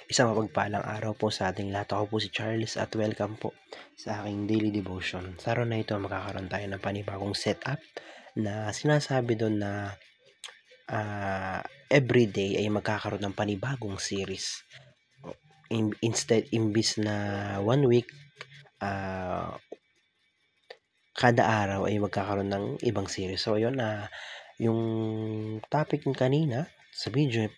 Isang mapagpalang araw po sa ating lahat. Ako po si Charles at welcome po sa aking daily devotion. Sa araw na ito, magkakaroon tayo ng panibagong setup na sinasabi doon na everyday ay magkakaroon ng panibagong series. Imbis na 1 week, kada araw ay magkakaroon ng ibang series. So, yun yung topic kanina sa video,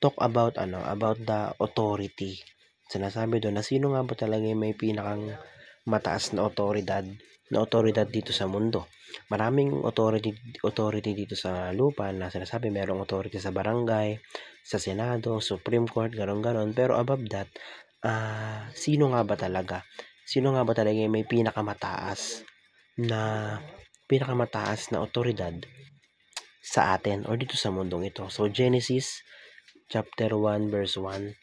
talk about the authority. Sinasabi doon na sino nga ba talaga yung may pinakang mataas na otoridad dito sa mundo. Maraming authority dito sa lupa na sinasabi, merong authority sa barangay, sa Senado, Supreme Court, ganon. Pero above that, sino nga ba talaga yung may pinakamataas na otoridad sa atin or dito sa mundong ito? So Genesis chapter 1 verse 1,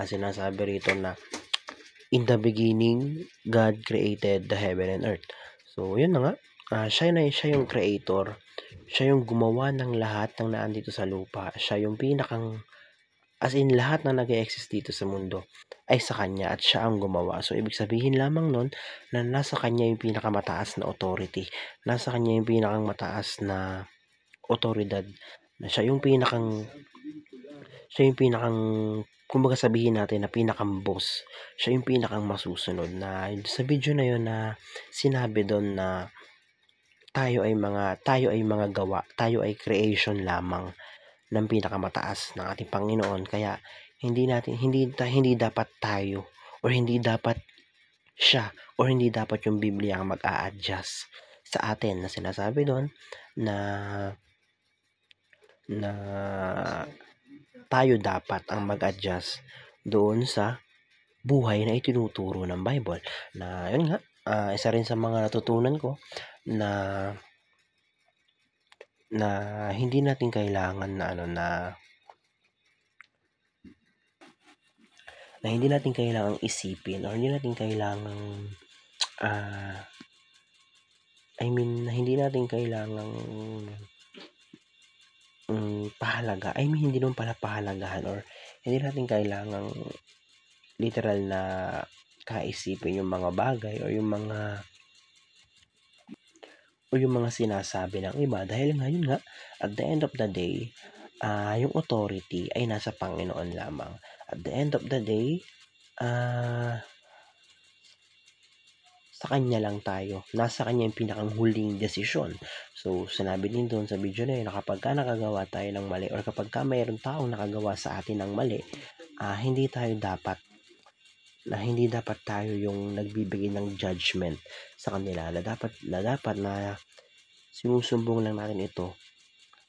sinasabi rito na in the beginning God created the heaven and earth. So yun na nga, siya yung creator, siya yung gumawa ng lahat ng naandito sa lupa, siya yung lahat na nag-exist dito sa mundo ay sa kanya at siya ang gumawa. So ibig sabihin lamang nun na nasa kanya yung pinakamataas na authority, nasa kanya yung pinakang mataas na otoridad, na siya yung pinakang kumbaga sabihin natin na pinakang boss, siya yung pinakang masusunod. Na sa video na yun na sinabi doon na tayo ay mga gawa, tayo ay creation lamang ng pinakamataas ng ating Panginoon. Kaya hindi dapat tayo or hindi dapat siya or hindi dapat yung Biblia ang mag-a-adjust sa atin, na sinasabi doon na tayo dapat ang mag-adjust doon sa buhay na itinuturo ng Bible. Na yun nga, isa rin sa mga natutunan ko na hindi natin kailangan na hindi natin kailangang isipin or hindi natin kailangang hindi natin kailangang hindi naman pala pahalagahan or hindi natin kailangang literal na kaisipin yung mga bagay o yung mga sinasabi ng iba, dahil ngayon nga at the end of the day, yung authority ay nasa Panginoon lamang. At the end of the day, sa kanya lang tayo, nasa kanya yung pinakang huling desisyon. So sinabi din doon sa video na yun na kapag nakagawa tayo ng mali or kapag mayroon taong nakagawa sa atin ng mali, hindi dapat tayo yung nagbibigay ng judgment sa kanila, na dapat na sinusumbong lang natin ito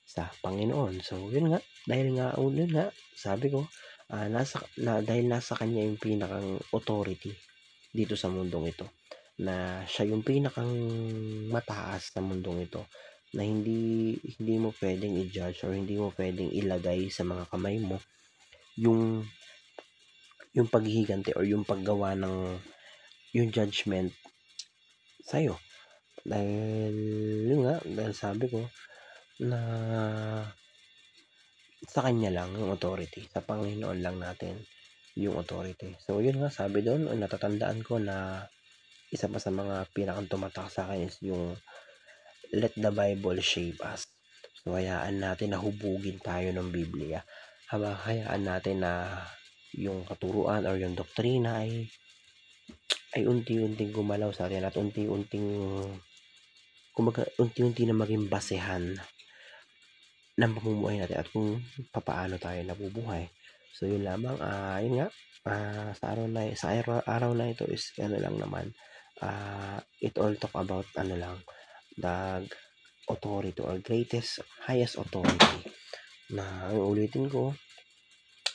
sa Panginoon. So yun nga, dahil nga sabi ko, dahil nasa kanya yung pinakang authority dito sa mundong ito, na siya yung pinakang mataas sa mundong ito, na hindi mo pwedeng i-judge or hindi mo pwedeng ilagay sa mga kamay mo yung paghihiganti or yung paggawa ng yung judgment sa'yo. Dahil sabi ko na sa kanya lang yung authority, sa Panginoon lang natin yung authority. So yun nga, sabi doon, natatandaan ko na isa pa sa mga pinakang tumatak sa akin is yung let the Bible shape us. So hayaan natin na hubugin tayo ng Biblia. Hayaan natin na yung katuruan or yung doktrina ay unti-unting gumalaw sa atin at unti-unti na maging basehan ng pamumuhay natin at kung paano tayo nabubuhay. So yun lamang, yun nga, sa araw na ito is lang naman, it all talk about the authority or highest authority, na ulitin ko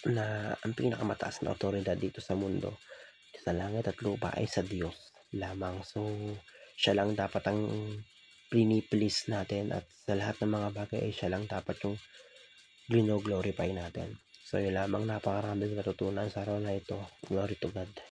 na ang pinakamataas na otoridad dito sa mundo, sa langit at lupa, ay sa Diyos lamang. So siya lang dapat ang pinipilis natin at sa lahat ng mga bagay ay siya lang dapat yung glorify natin. So yun lamang, napakaraming natutunan sa araw na ito. Glory to God.